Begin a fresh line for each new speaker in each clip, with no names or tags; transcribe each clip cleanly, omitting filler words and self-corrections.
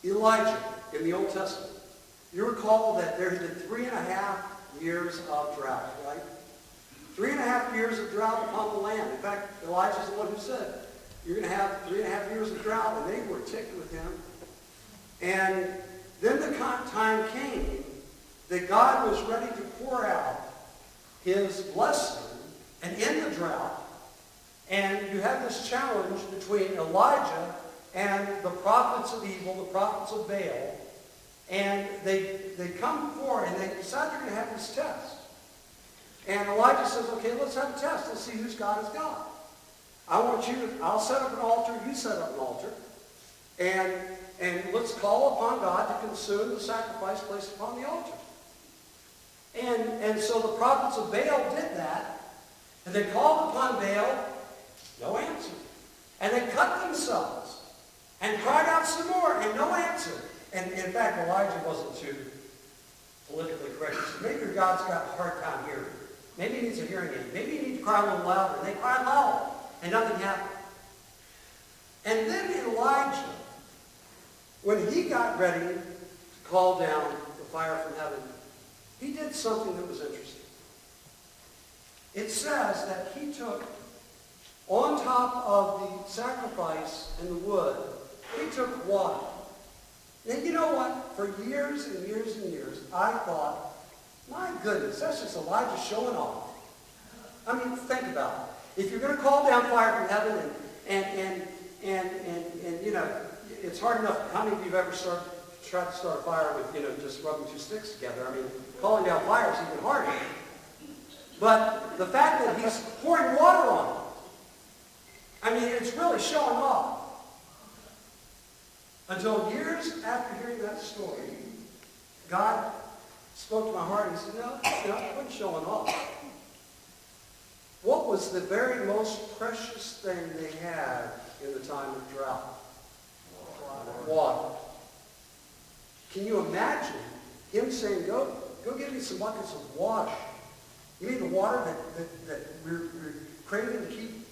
Elijah in the Old Testament. You recall that there had been 3.5 years of drought, right? 3.5 years of drought upon the land. In fact, Elijah's the one who said, you're going to have 3.5 years of drought, and they were ticked with him. And then the time came that God was ready to pour out his blessing and end the drought. And you have this challenge between Elijah and the prophets of evil, the prophets of Baal. And they come forward and they decide they're going to have this test. And Elijah says, okay, let's have a test. Let's see whose God is God. I'll set up an altar, you set up an altar. And let's call upon God to consume the sacrifice placed upon the altar. And so the prophets of Baal did that. And they called upon Baal, no answer. And they cut themselves and cried out some more, and no answer. And in fact, Elijah wasn't too politically correct. He said, maybe your God's got a hard time hearing. Maybe he needs a hearing aid. Maybe you need to cry a little louder. And they cried loud, and nothing happened. And then Elijah, when he got ready to call down the fire from heaven, he did something that was interesting. It says that he took, on top of the sacrifice and the wood, he took water. And you know what? For years and years and years, I thought, my goodness, that's just Elijah showing off. I mean, think about it. If you're going to call down fire from heaven and you know, it's hard enough. How many of you have ever tried to start a fire with, you know, just rubbing two sticks together? I mean, calling down fire is even harder. But the fact that he's pouring water on it, I mean, it's really showing off. Until years after hearing that story, God spoke to my heart and said, no, I wasn't showing off. What was the very most precious thing they had in the time of drought? Water. Can you imagine him saying, go get me some buckets of water? You mean the water that we're craving to keep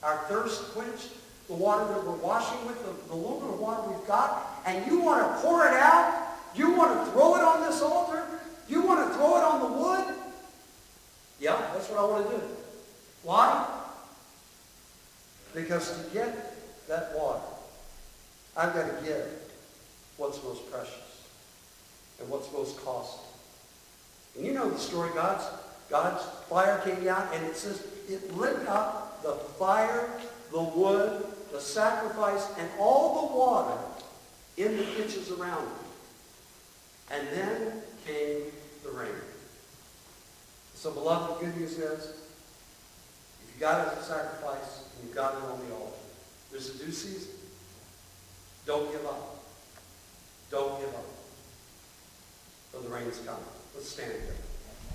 our thirst quenched? The water that we're washing with, the little bit of water we've got, and you want to pour it out? You want to throw it on this altar? You want to throw it on the wood? Yeah, that's what I want to do. Why? Because to get that water, I've got to give what's most precious and what's most costly. And you know the story. God's fire came down, and it says it lit up the fire, the wood, the sacrifice, and all the water in the ditches around it. And then came the rain. So, beloved, the good news is, if you got it as a sacrifice, and you've got it on the altar, there's a due season. Don't give up. Don't give up. For the rain is coming. Let's stand here.